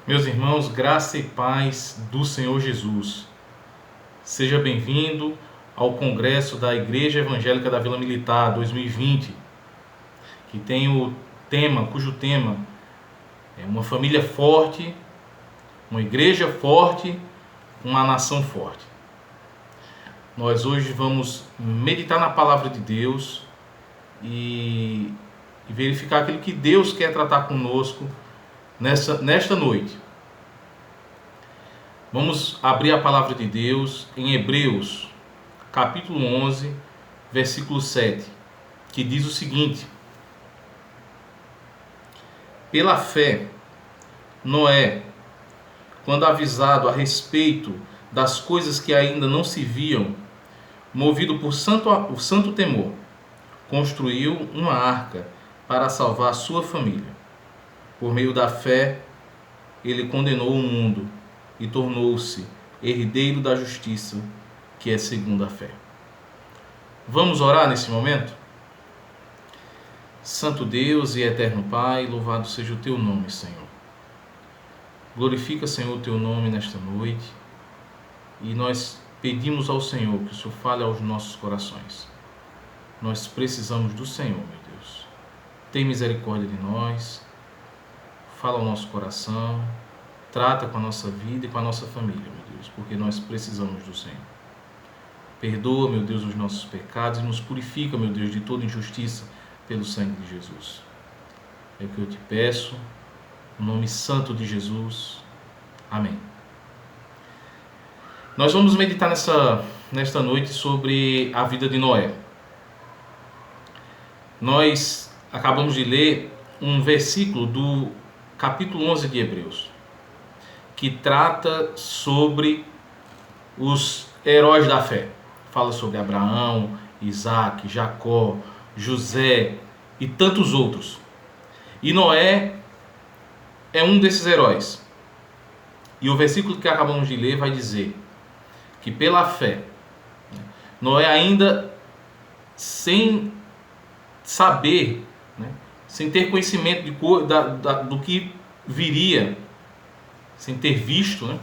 Meus irmãos, graça e paz do Senhor Jesus. Seja bem-vindo ao Congresso da Igreja Evangélica da Vila Militar 2020, que tem cujo tema é uma família forte, uma igreja forte, uma nação forte. Nós hoje vamos meditar na palavra de Deus e verificar aquilo que Deus quer tratar conosco nesta noite. Vamos abrir a palavra de Deus em Hebreus, capítulo 11, versículo 7, que diz o seguinte: Pela fé, Noé, quando avisado a respeito das coisas que ainda não se viam, movido por santo temor, construiu uma arca para salvar sua família. Por meio da fé, ele condenou o mundo e tornou-se herdeiro da justiça, que é segundo a fé. Vamos orar nesse momento? Santo Deus e eterno Pai, louvado seja o teu nome, Senhor. Glorifica, Senhor, o teu nome nesta noite e nós pedimos ao Senhor que o Senhor fale aos nossos corações. Nós precisamos do Senhor, meu Deus. Tem misericórdia de nós, fala ao nosso coração, trata com a nossa vida e com a nossa família, meu Deus, porque nós precisamos do Senhor. Perdoa, meu Deus, os nossos pecados e nos purifica, meu Deus, de toda injustiça pelo sangue de Jesus. É o que eu te peço, no nome santo de Jesus. Amém. Nós vamos meditar nesta noite sobre a vida de Noé. Nós acabamos de ler um versículo do capítulo 11 de Hebreus, que trata sobre os heróis da fé. Fala sobre Abraão, Isaac, Jacó, José e tantos outros. E Noé é um desses heróis. E o versículo que acabamos de ler vai dizer que pela fé, Noé ainda sem saber, sem ter conhecimento do que viria, sem ter visto,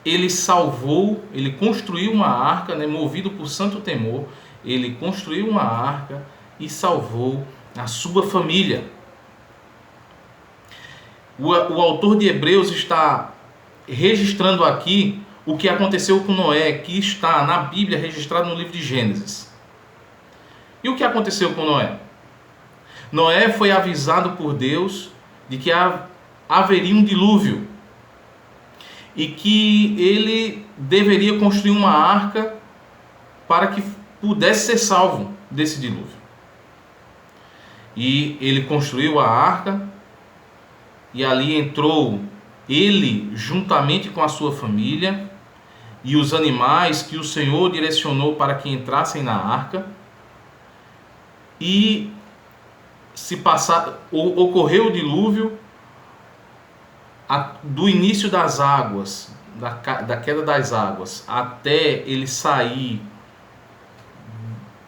ele construiu uma arca, movido por santo temor, ele construiu uma arca e salvou a sua família. O autor de Hebreus está registrando aqui o que aconteceu com Noé, que está na Bíblia registrado no livro de Gênesis. E o que aconteceu com Noé? Noé foi avisado por Deus de que haveria um dilúvio e que ele deveria construir uma arca para que pudesse ser salvo desse dilúvio. E ele construiu a arca e ali entrou ele juntamente com a sua família e os animais que o Senhor direcionou para que entrassem na arca. E ocorreu o dilúvio do início das águas, da queda das águas, até ele sair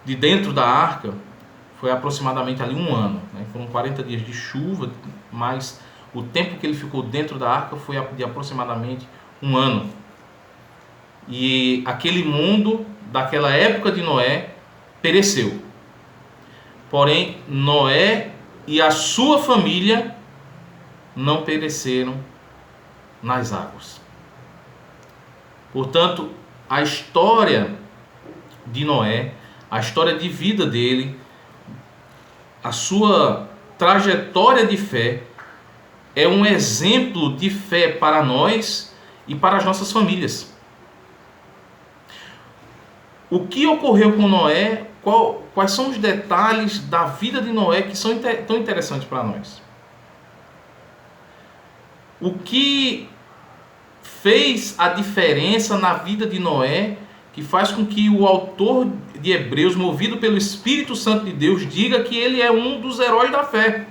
de dentro da arca, foi aproximadamente ali um ano. Foram 40 dias de chuva, mas o tempo que ele ficou dentro da arca foi de aproximadamente um ano. E aquele mundo daquela época de Noé pereceu. Porém, Noé e a sua família não pereceram nas águas. Portanto, a história de Noé, a história de vida dele, a sua trajetória de fé é um exemplo de fé para nós e para as nossas famílias. O que ocorreu com Noé? Quais são os detalhes da vida de Noé que são tão interessantes para nós? O que fez a diferença na vida de Noé, que faz com que o autor de Hebreus, movido pelo Espírito Santo de Deus, diga que ele é um dos heróis da fé,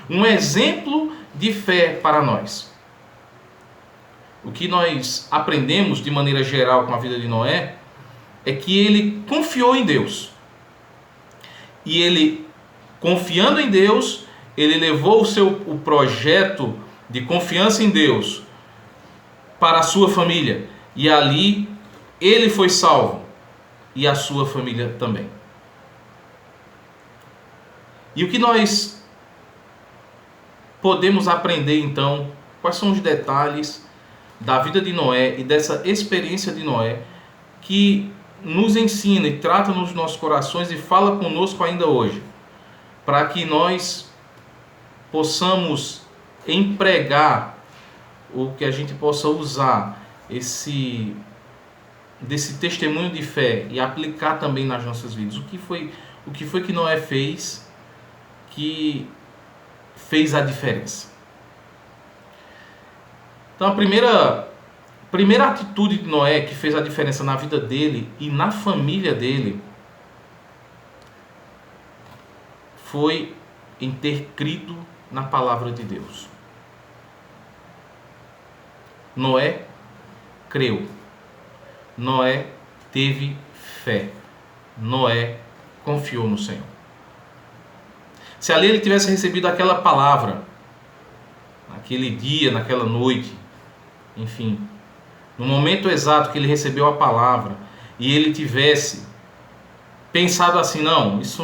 um exemplo de fé para nós? O que nós aprendemos de maneira geral com a vida de Noé é que ele confiou em Deus. E ele, confiando em Deus, ele levou o projeto de confiança em Deus para a sua família. E ali ele foi salvo e a sua família também. E o que nós podemos aprender então? Quais são os detalhes da vida de Noé e dessa experiência de Noé que nos ensina e trata nos nossos corações e fala conosco ainda hoje, para que nós possamos empregar, ou que a gente possa usar desse testemunho de fé e aplicar também nas nossas vidas. O que foi que Noé fez que fez a diferença? Então a primeira atitude de Noé que fez a diferença na vida dele e na família dele foi em ter crido na palavra de Deus. Noé creu. Noé teve fé. Noé confiou no Senhor. Se ali ele tivesse recebido aquela palavra, naquele dia, naquela noite, enfim, no momento exato que ele recebeu a palavra, e ele tivesse pensado assim, não, isso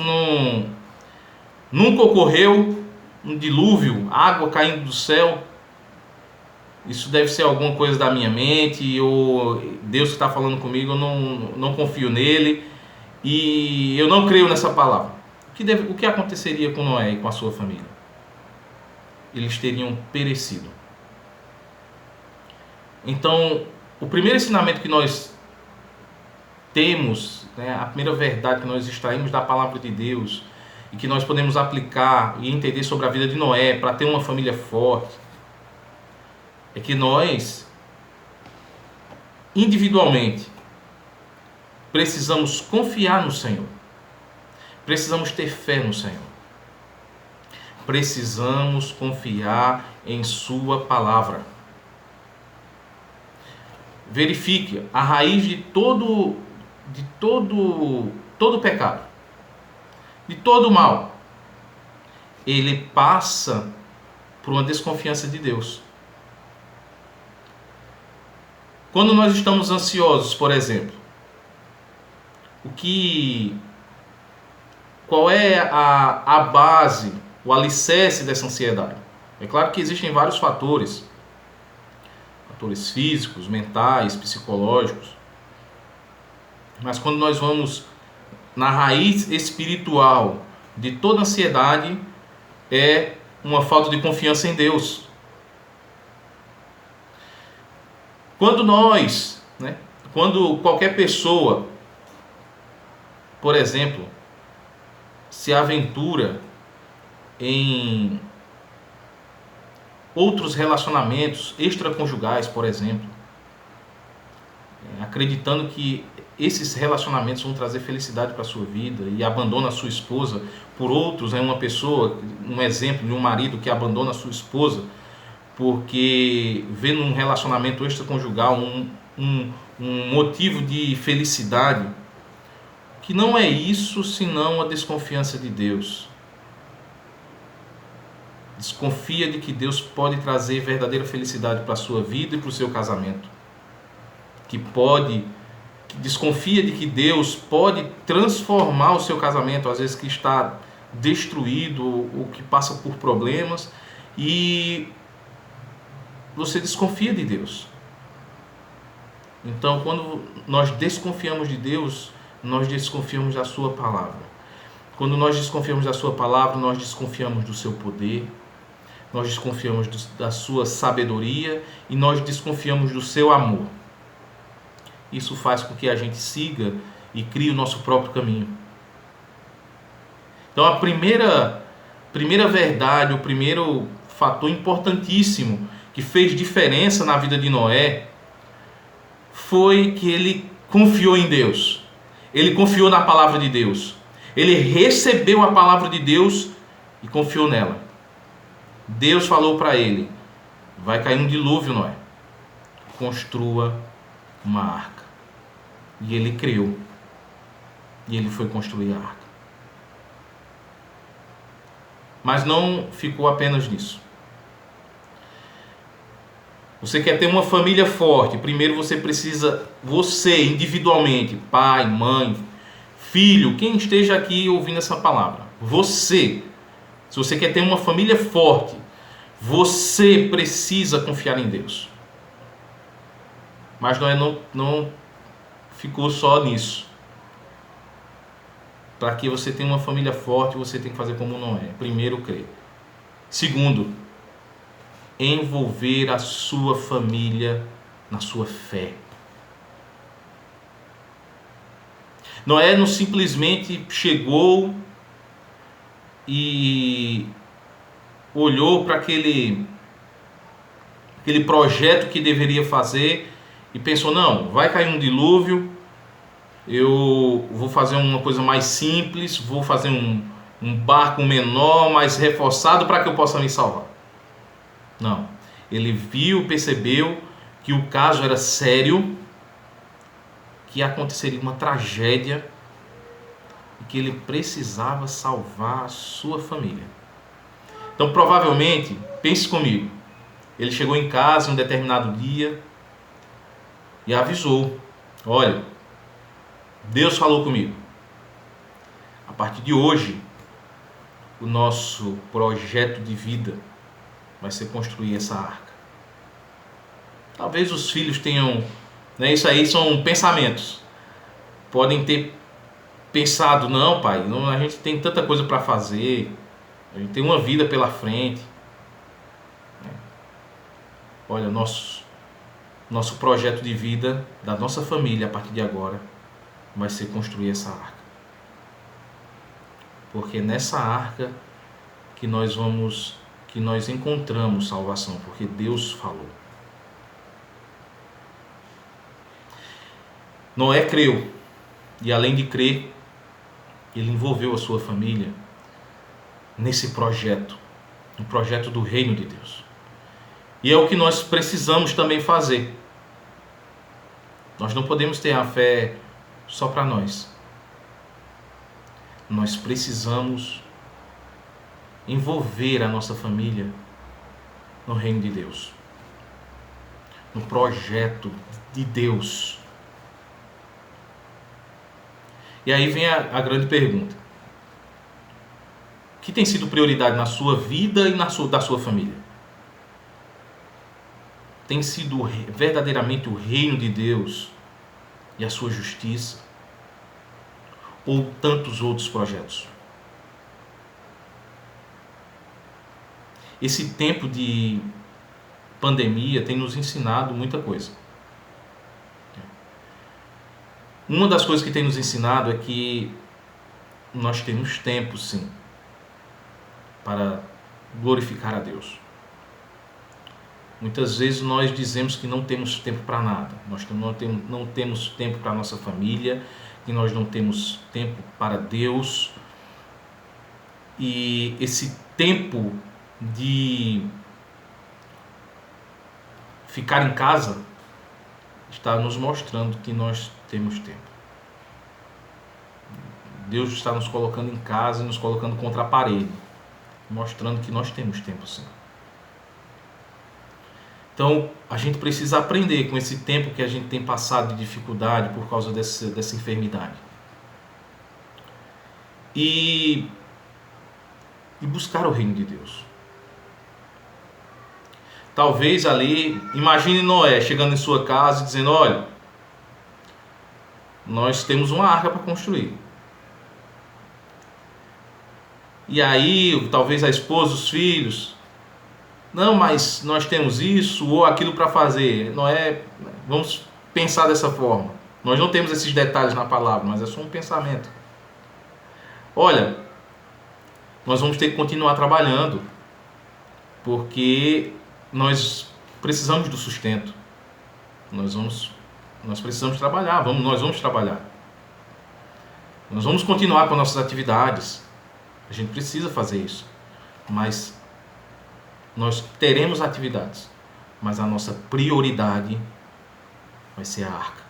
nunca ocorreu, um dilúvio, água caindo do céu, isso deve ser alguma coisa da minha mente, ou Deus que está falando comigo, eu não confio nele, e eu não creio nessa palavra. O que aconteceria com Noé e com a sua família? Eles teriam perecido. Então, o primeiro ensinamento que nós temos, a primeira verdade que nós extraímos da palavra de Deus e que nós podemos aplicar e entender sobre a vida de Noé para ter uma família forte, é que nós, individualmente, precisamos confiar no Senhor. Precisamos ter fé no Senhor. Precisamos confiar em Sua palavra. Verifique a raiz de todo pecado, de todo mal. Ele passa por uma desconfiança de Deus. Quando nós estamos ansiosos, por exemplo, qual é a base, o alicerce dessa ansiedade? É claro que existem vários fatores físicos, mentais, psicológicos, mas quando nós vamos na raiz espiritual de toda ansiedade, é uma falta de confiança em Deus. Quando qualquer pessoa, por exemplo, se aventura em outros relacionamentos extraconjugais, por exemplo, acreditando que esses relacionamentos vão trazer felicidade para a sua vida e abandona a sua esposa por outros, uma pessoa, um exemplo de um marido que abandona a sua esposa porque vê num relacionamento extraconjugal um motivo de felicidade, que não é isso senão a desconfiança de Deus. Desconfia de que Deus pode trazer verdadeira felicidade para a sua vida e para o seu casamento. Desconfia de que Deus pode transformar o seu casamento, às vezes que está destruído ou que passa por problemas, e você desconfia de Deus. Então, quando nós desconfiamos de Deus, nós desconfiamos da sua palavra. Quando nós desconfiamos da sua palavra, nós desconfiamos do seu poder, nós desconfiamos da sua sabedoria e nós desconfiamos do seu amor. Isso faz com que a gente siga e crie o nosso próprio caminho. Então a primeira verdade, o primeiro fator importantíssimo que fez diferença na vida de Noé foi que ele confiou em Deus. Ele confiou na palavra de Deus. Ele recebeu a palavra de Deus e confiou nela. Deus falou para ele: vai cair um dilúvio, Noé. Construa uma arca. E ele creu. E ele foi construir a arca. Mas não ficou apenas nisso. Você quer ter uma família forte, primeiro você precisa, você individualmente, pai, mãe, filho, quem esteja aqui ouvindo essa palavra, você, se você quer ter uma família forte, você precisa confiar em Deus. Mas não ficou só nisso. Para que você tenha uma família forte, você tem que fazer como Noé. Primeiro, crer. Segundo, envolver a sua família na sua fé. Noé não simplesmente chegou e olhou para aquele projeto que deveria fazer e pensou, não, vai cair um dilúvio, eu vou fazer uma coisa mais simples, vou fazer um barco menor, mais reforçado para que eu possa me salvar. Não, ele viu, percebeu que o caso era sério, que aconteceria uma tragédia e que ele precisava salvar a sua família. Então, provavelmente, pense comigo, ele chegou em casa em um determinado dia e avisou, olha, Deus falou comigo, a partir de hoje o nosso projeto de vida vai ser construir essa arca. Talvez os filhos tenham, né, isso aí são pensamentos, podem ter pensado, não pai, não, a gente tem tanta coisa para fazer, a gente tem uma vida pela frente. Olha, nosso projeto de vida da nossa família a partir de agora vai ser construir essa arca. Porque é nessa arca que nós encontramos salvação, porque Deus falou. Noé creu, e além de crer, ele envolveu a sua família nesse projeto, no projeto do reino de Deus. E é o que nós precisamos também fazer. Nós não podemos ter a fé só para nós. Nós precisamos envolver a nossa família no reino de Deus, no projeto de Deus. E aí vem a grande pergunta: o que tem sido prioridade na sua vida e da sua família? Tem sido verdadeiramente o reino de Deus e a sua justiça? Ou tantos outros projetos? Esse tempo de pandemia tem nos ensinado muita coisa. Uma das coisas que tem nos ensinado é que nós temos tempo, sim, para glorificar a Deus. Muitas vezes nós dizemos que não temos tempo para nada. Nós não temos tempo para a nossa família, que nós não temos tempo para Deus. E esse tempo de ficar em casa está nos mostrando que nós temos tempo. Deus está nos colocando em casa e nos colocando contra a parede, mostrando que nós temos tempo, sim. Então, a gente precisa aprender com esse tempo que a gente tem passado de dificuldade por causa dessa enfermidade. E buscar o reino de Deus. Talvez ali, imagine Noé chegando em sua casa e dizendo, olha, nós temos uma arca para construir. E aí, talvez a esposa, os filhos, não, mas nós temos isso ou aquilo para fazer. Noé, vamos pensar dessa forma. Nós não temos esses detalhes na palavra, mas é só um pensamento. Olha, nós vamos ter que continuar trabalhando, porque nós precisamos do sustento. Nós precisamos trabalhar, nós vamos trabalhar. Nós vamos continuar com nossas atividades. A gente precisa fazer isso. Mas nós teremos atividades. Mas a nossa prioridade vai ser a arca.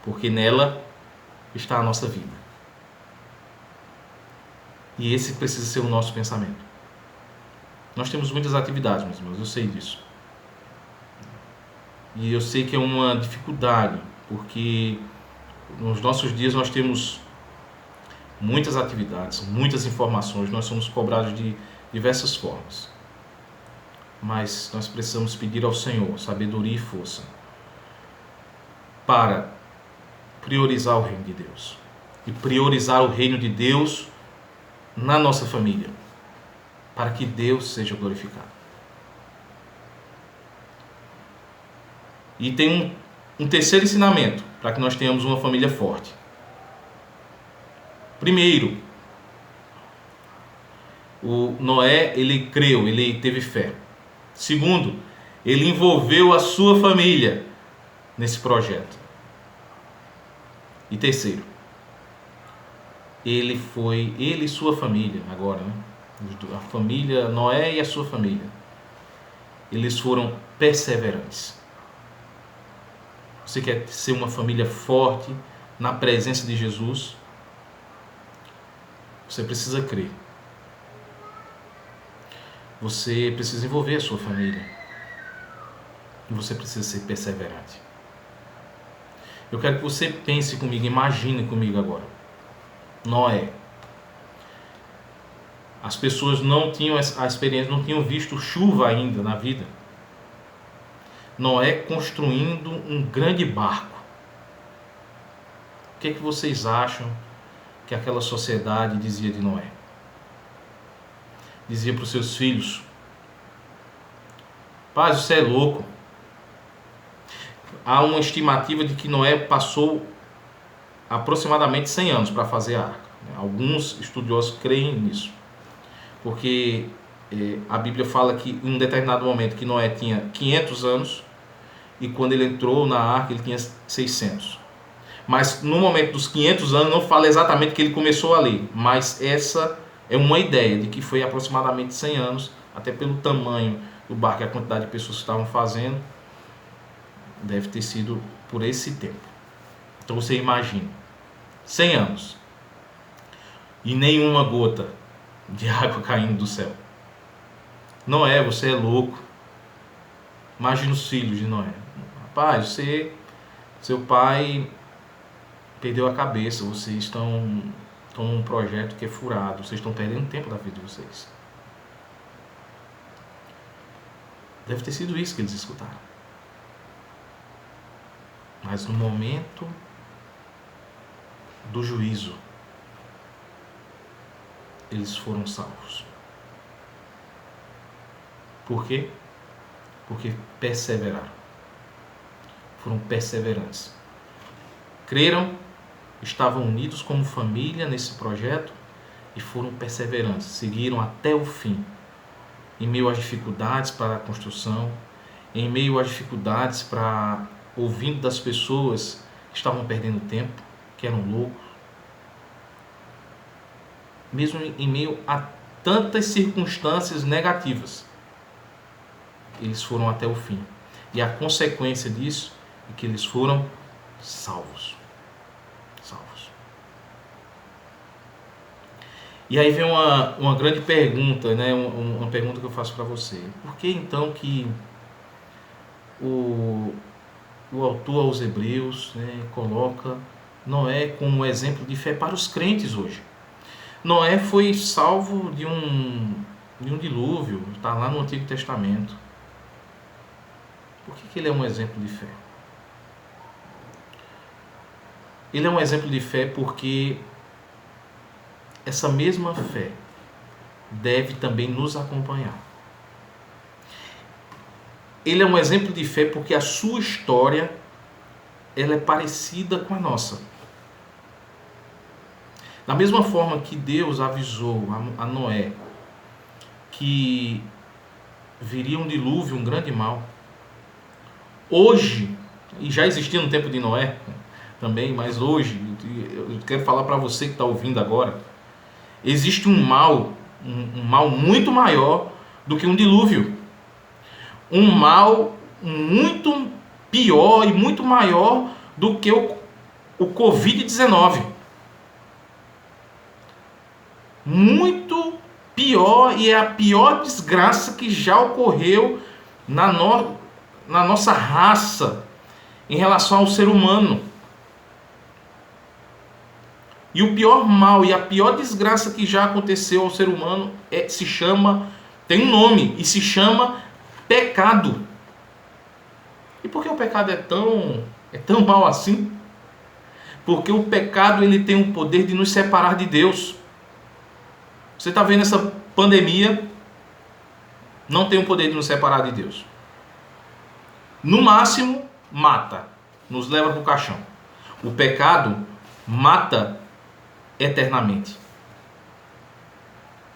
Porque nela está a nossa vida. E esse precisa ser o nosso pensamento. Nós temos muitas atividades, meus irmãos, eu sei disso. E eu sei que é uma dificuldade, porque nos nossos dias nós temos muitas atividades, muitas informações, nós somos cobrados de diversas formas. Mas nós precisamos pedir ao Senhor sabedoria e força para priorizar o reino de Deus. E priorizar o reino de Deus na nossa família, para que Deus seja glorificado. E tem um terceiro ensinamento para que nós tenhamos uma família forte. Primeiro, o Noé, ele creu, ele teve fé. Segundo, ele envolveu a sua família nesse projeto. E terceiro, ele e sua família, agora, né? A família, Noé e a sua família, eles foram perseverantes. Você quer ser uma família forte na presença de Jesus? Você precisa crer. Você precisa envolver a sua família. E você precisa ser perseverante. Eu quero que você pense comigo, imagine comigo agora. Noé. As pessoas não tinham a experiência, não tinham visto chuva ainda na vida. Noé construindo um grande barco. O que é que vocês acham que aquela sociedade dizia de Noé? Dizia para os seus filhos: pai, você é louco. Há uma estimativa de que Noé passou aproximadamente 100 anos para fazer a arca. Alguns estudiosos creem nisso, porque a Bíblia fala que em um determinado momento que Noé tinha 500 anos e quando ele entrou na arca ele tinha 600. Mas no momento dos 500 anos não fala exatamente que ele começou ali, mas essa é uma ideia de que foi aproximadamente 100 anos, até pelo tamanho do barco e a quantidade de pessoas que estavam fazendo, deve ter sido por esse tempo. Então você imagina, 100 anos e nenhuma gota de água caindo do céu. Noé, você é louco. Imagina os filhos de Noé. Rapaz, seu pai perdeu a cabeça, vocês estão num projeto que é furado, vocês estão perdendo tempo da vida de vocês. Deve ter sido isso que eles escutaram. Mas no momento do juízo, eles foram salvos. Por quê? Porque perseveraram. Foram perseverantes. Creram, estavam unidos como família nesse projeto e foram perseverantes. Seguiram até o fim. Em meio às dificuldades para a construção, em meio às dificuldades para ouvindo das pessoas que estavam perdendo tempo, que eram loucos. Mesmo em meio a tantas circunstâncias negativas, eles foram até o fim. E a consequência disso é que eles foram salvos. Salvos. E aí vem uma grande pergunta, né? Uma pergunta que eu faço para você. Por que então que o autor aos Hebreus, né, coloca Noé como exemplo de fé para os crentes hoje? Noé foi salvo de um dilúvio, está lá no Antigo Testamento. Por que ele é um exemplo de fé? Ele é um exemplo de fé porque essa mesma fé deve também nos acompanhar. Ele é um exemplo de fé porque a sua história ela é parecida com a nossa. Da mesma forma que Deus avisou a Noé que viria um dilúvio, um grande mal, hoje, e já existia no tempo de Noé também, mas hoje, eu quero falar para você que está ouvindo agora, existe um mal muito maior do que um dilúvio. Um mal muito pior e muito maior do que o Covid-19. Muito pior, e é a pior desgraça que já ocorreu na na nossa raça, em relação ao ser humano. E o pior mal e a pior desgraça que já aconteceu ao ser humano tem um nome, e se chama pecado. E por que o pecado é tão mal assim? Porque o pecado ele tem o poder de nos separar de Deus. Você está vendo essa pandemia? Não tem o poder de nos separar de Deus. No máximo, mata, nos leva para o caixão. O pecado mata eternamente.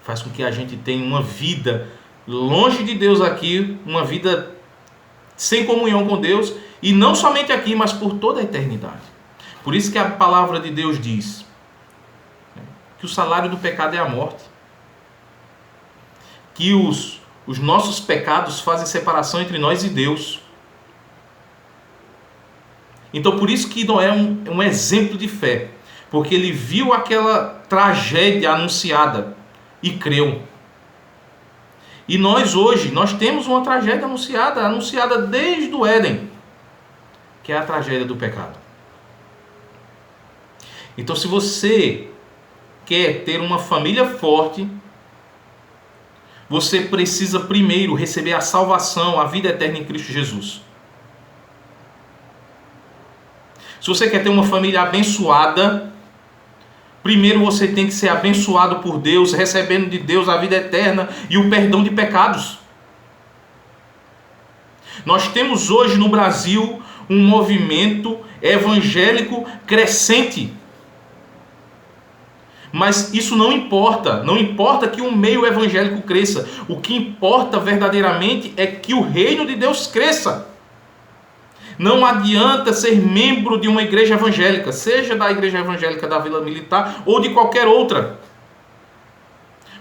Faz com que a gente tenha uma vida longe de Deus aqui, uma vida sem comunhão com Deus, e não somente aqui, mas por toda a eternidade. Por isso que a palavra de Deus diz que o salário do pecado é a morte. Que os nossos pecados fazem separação entre nós e Deus. Então por isso que Noé é um exemplo de fé. Porque ele viu aquela tragédia anunciada e creu. E nós hoje, nós temos uma tragédia anunciada desde o Éden, que é a tragédia do pecado. Então se você quer ter uma família forte, você precisa primeiro receber a salvação, a vida eterna em Cristo Jesus. Se você quer ter uma família abençoada, primeiro você tem que ser abençoado por Deus, recebendo de Deus a vida eterna e o perdão de pecados. Nós temos hoje no Brasil um movimento evangélico crescente. Mas isso não importa que o meio evangélico cresça. O que importa verdadeiramente é que o reino de Deus cresça. Não adianta ser membro de uma igreja evangélica, seja da igreja evangélica da Vila Militar ou de qualquer outra.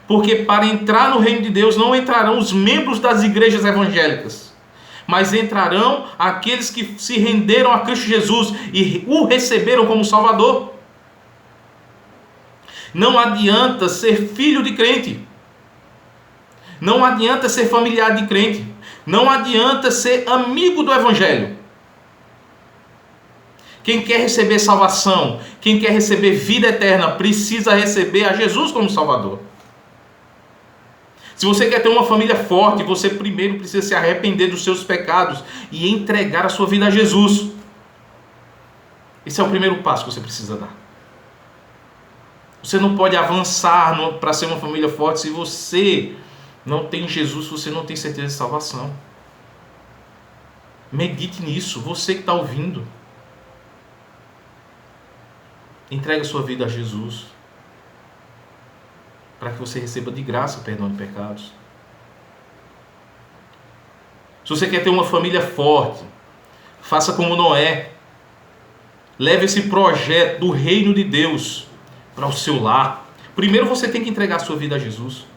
Porque para entrar no reino de Deus não entrarão os membros das igrejas evangélicas, mas entrarão aqueles que se renderam a Cristo Jesus e o receberam como Salvador. Não adianta ser filho de crente. Não adianta ser familiar de crente. Não adianta ser amigo do Evangelho. Quem quer receber salvação, quem quer receber vida eterna, precisa receber a Jesus como Salvador. Se você quer ter uma família forte, você primeiro precisa se arrepender dos seus pecados e entregar a sua vida a Jesus. Esse é o primeiro passo que você precisa dar. Você não pode avançar para ser uma família forte se você não tem Jesus, se você não tem certeza de salvação. Medite nisso, você que está ouvindo. Entregue a sua vida a Jesus, para que você receba de graça o perdão de pecados. Se você quer ter uma família forte, faça como Noé. Leve esse projeto do reino de Deus para o seu lar. Primeiro você tem que entregar a sua vida a Jesus.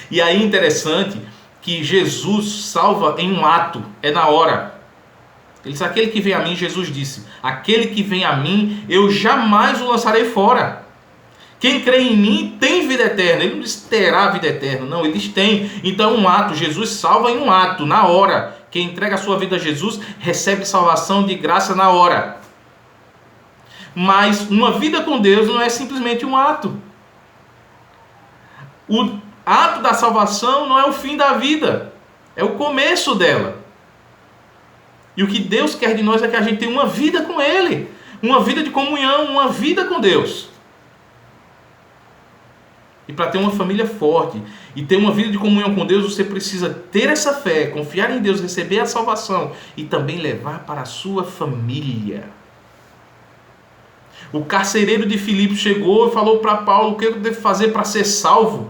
E aí é interessante que Jesus salva em um ato, é na hora. Ele diz, aquele que vem a mim, Jesus disse, aquele que vem a mim, eu jamais o lançarei fora. Quem crê em mim tem vida eterna. Ele não diz terá vida eterna, não, ele diz tem. Então é um ato, Jesus salva em um ato, na hora. Quem entrega a sua vida a Jesus, recebe salvação de graça na hora. Mas uma vida com Deus não é simplesmente um ato. O ato da salvação não é o fim da vida, é o começo dela. E o que Deus quer de nós é que a gente tenha uma vida com Ele, uma vida de comunhão, uma vida com Deus. E para ter uma família forte e ter uma vida de comunhão com Deus, você precisa ter essa fé, confiar em Deus, receber a salvação e também levar para a sua família. O carcereiro de Filipe chegou e falou para Paulo, o que eu devo fazer para ser salvo?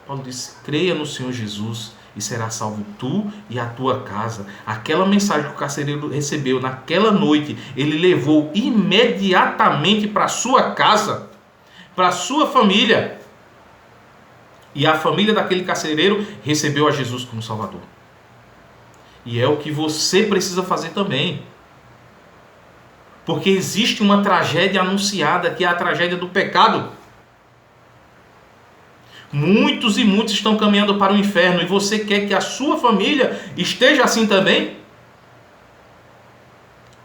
Paulo disse, creia no Senhor Jesus e será salvo tu e a tua casa. Aquela mensagem que o carcereiro recebeu naquela noite, ele levou imediatamente para a sua casa, para a sua família. E a família daquele carcereiro recebeu a Jesus como Salvador. E é o que você precisa fazer também. Porque existe uma tragédia anunciada, que é a tragédia do pecado. Muitos e muitos estão caminhando para o inferno, e você quer que a sua família esteja assim também?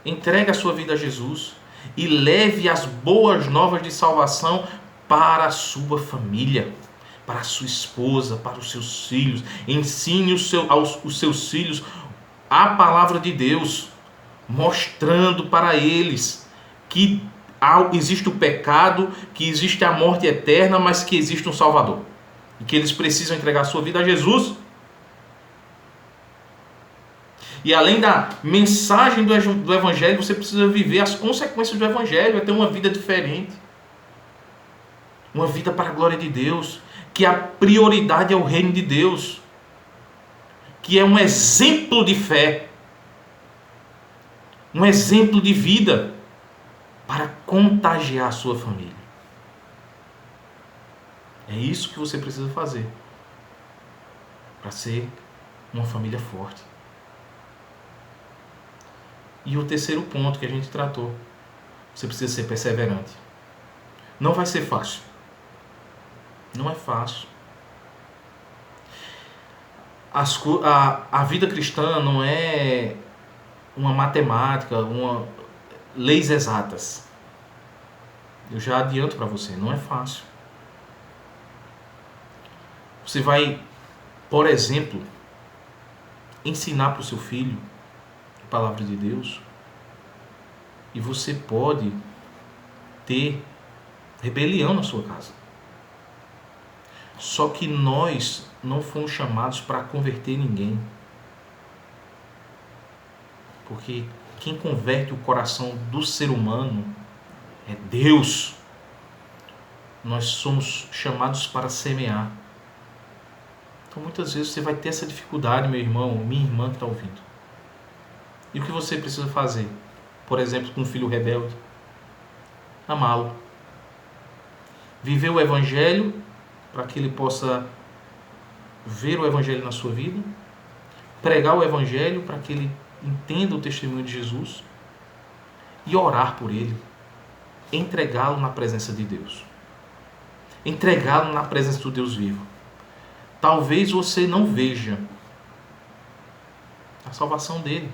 Entregue a sua vida a Jesus e leve as boas novas de salvação para a sua família, para a sua esposa, para os seus filhos. Ensine os seus filhos a palavra de Deus, mostrando para eles que existe o pecado, que existe a morte eterna, mas que existe um Salvador. E que eles precisam entregar a sua vida a Jesus. E além da mensagem do Evangelho, você precisa viver as consequências do Evangelho, é ter uma vida diferente. Uma vida para a glória de Deus. Que a prioridade é o reino de Deus. Que é um exemplo de fé. Um exemplo de vida para contagiar a sua família. É isso que você precisa fazer para ser uma família forte. E o terceiro ponto que a gente tratou, você precisa ser perseverante. Não vai ser fácil. Não é fácil. A vida cristã não é uma matemática, leis exatas. Eu já adianto para você, não é fácil. Você vai, por exemplo, ensinar para o seu filho a palavra de Deus, e você pode ter rebelião na sua casa. Só que nós não fomos chamados para converter ninguém. Porque quem converte o coração do ser humano é Deus. Nós somos chamados para semear. Então muitas vezes você vai ter essa dificuldade, meu irmão, minha irmã que está ouvindo. E o que você precisa fazer? Por exemplo, com um filho rebelde? Amá-lo. Viver o Evangelho para que ele possa ver o Evangelho na sua vida. Pregar o Evangelho para que ele entenda o testemunho de Jesus. E orar por ele. Entregá-lo na presença de Deus. Entregá-lo na presença do Deus vivo. Talvez você não veja a salvação dele.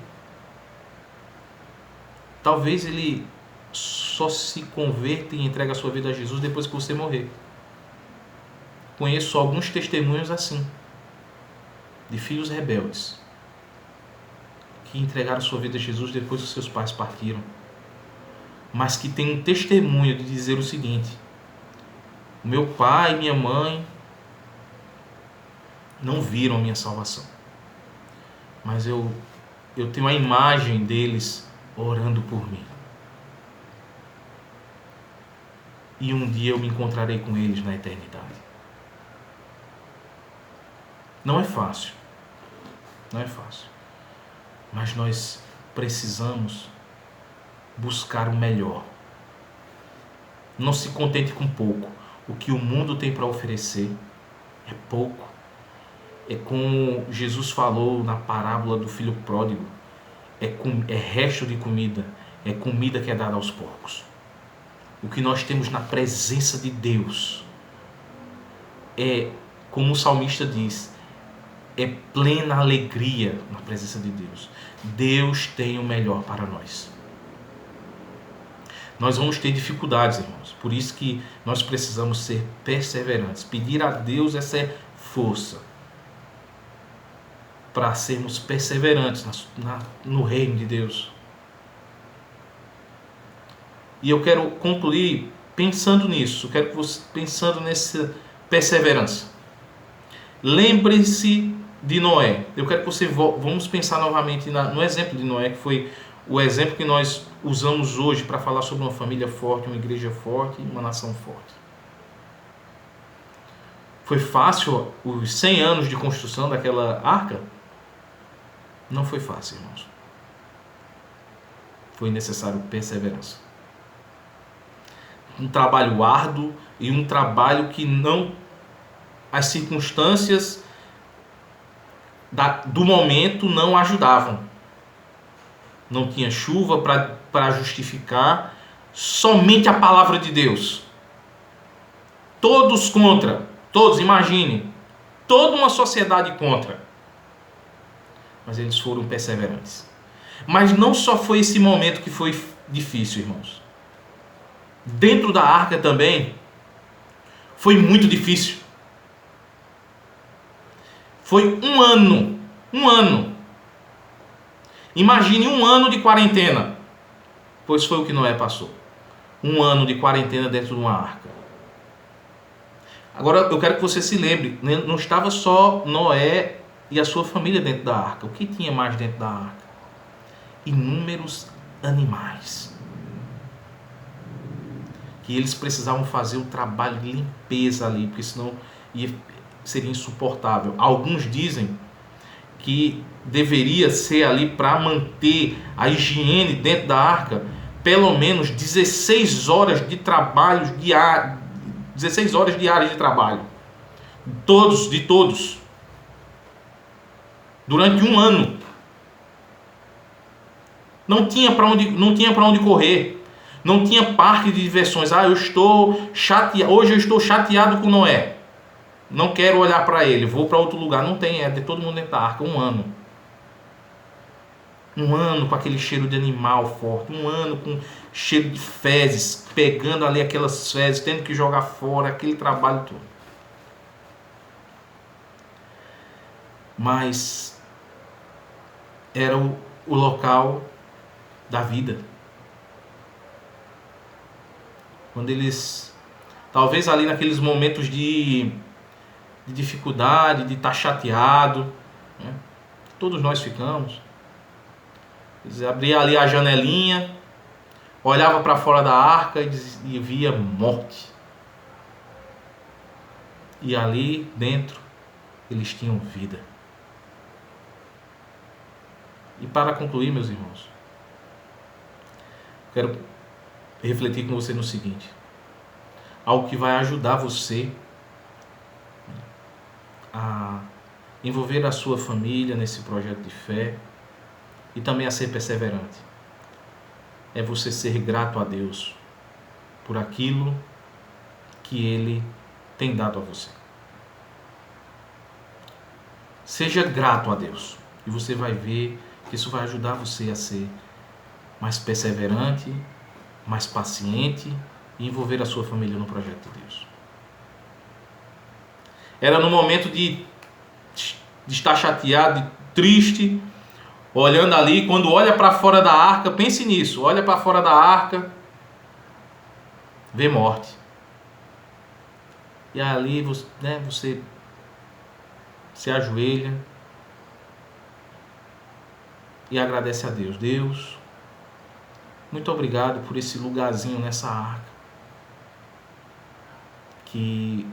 Talvez ele só se converta e entregue a sua vida a Jesus depois que você morrer. Conheço alguns testemunhos assim, de filhos rebeldes, que entregaram a sua vida a Jesus depois que seus pais partiram, mas que tem um testemunho de dizer o seguinte: meu pai e minha mãe não viram a minha salvação, mas eu tenho a imagem deles orando por mim. E um dia eu me encontrarei com eles na eternidade. Não é fácil. Não é fácil. Mas nós precisamos buscar o melhor. Não se contente com pouco. O que o mundo tem para oferecer é pouco. É como Jesus falou na parábola do filho pródigo. É resto de comida. É comida que é dada aos porcos. O que nós temos na presença de Deus é, como o salmista diz, é plena alegria na presença de Deus. Deus tem o melhor para nós. Nós vamos ter dificuldades, irmãos. Por isso que nós precisamos ser perseverantes. Pedir a Deus essa força para sermos perseverantes no reino de Deus. E eu quero concluir pensando nisso. Eu quero que você, pensando nessa perseverança. Lembre-se de Noé. Eu quero que você vamos pensar novamente no exemplo de Noé, que foi o exemplo que nós usamos hoje para falar sobre uma família forte, uma igreja forte e uma nação forte. Foi fácil os 100 anos de construção daquela arca? Não foi fácil, irmãos. Foi necessário perseverança. Um trabalho árduo e um trabalho que as circunstâncias do momento não ajudavam. Não tinha chuva para justificar, somente a palavra de Deus. Todos contra, Todos, imaginem, toda uma sociedade contra. Mas eles foram perseverantes. Mas não só foi esse momento que foi difícil, irmãos. Dentro da arca também foi muito difícil. Foi um ano. Um ano. Imagine um ano de quarentena. Pois foi o que Noé passou. Um ano de quarentena dentro de uma arca. Agora eu quero que você se lembre, não estava só Noé e a sua família dentro da arca. O que tinha mais dentro da arca? Inúmeros animais. Que eles precisavam fazer o trabalho de limpeza ali, porque senão seria insuportável. Alguns dizem que deveria ser ali para manter a higiene dentro da arca, pelo menos 16 horas de trabalho diário, 16 horas diárias de trabalho. De todos. Durante um ano. Não tinha para onde correr. Não tinha parque de diversões. Eu estou chateado. Hoje eu estou chateado com Noé. Não quero olhar para ele. Vou para outro lugar. Não tem. É de todo mundo dentro da arca. Um ano. Um ano com aquele cheiro de animal forte. Um ano com cheiro de fezes. Pegando ali aquelas fezes. Tendo que jogar fora. Aquele trabalho todo. Mas era o local da vida. Quando eles, talvez ali naqueles momentos de dificuldade, de estar chateado, né? Todos nós ficamos. Eles abriam ali a janelinha, olhava para fora da arca e via morte. E ali dentro eles tinham vida. E para concluir, meus irmãos, quero refletir com você no seguinte: algo que vai ajudar você a envolver a sua família nesse projeto de fé e também a ser perseverante. É você ser grato a Deus por aquilo que Ele tem dado a você. Seja grato a Deus e você vai ver que isso vai ajudar você a ser mais perseverante, mais paciente e envolver a sua família no projeto de Deus. Era no momento de estar chateado, triste, olhando ali, quando olha para fora da arca, pense nisso, olha para fora da arca, vê morte. E ali você se ajoelha e agradece a Deus. Deus, muito obrigado por esse lugarzinho nessa arca que